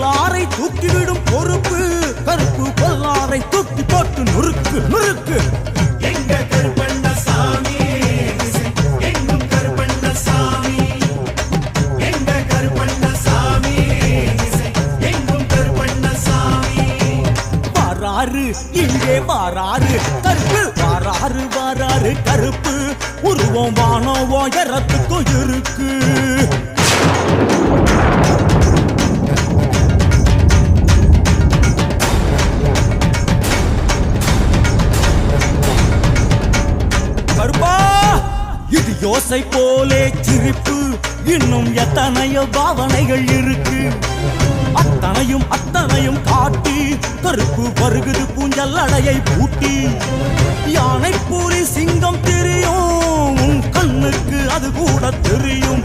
நல்லாரை தூக்கிவிடும் பொறுப்பு கருப்பு பொல்லாரை தூக்கி போட்டு நுறுக்கு நுறுக்கு. எங்க கருப்பண்ணசாமி எங்கும் கருப்பண்ணசாமி, எங்க கருப்பண்ணசாமி எங்கும் கருப்பண்ணசாமி. வாராரு இங்கே வாராரு கருப்பு, வாராரு வாராரு கருப்பு, உருவம் வானம் உயரத்துக்கும் இருக்கு. கருப்பா இது யோசை போலே சிரிப்பு, இன்னும் எத்தனையோ பாவனைகள் இருக்கு. அத்தனையும் அத்தனையும் காட்டி கருப்பு வருகுது பூஞ்சல் அடையை பூட்டி. யானை பூரி சிங்கம் தெரியும், உன் கண்ணுக்கு அது கூட தெரியும்.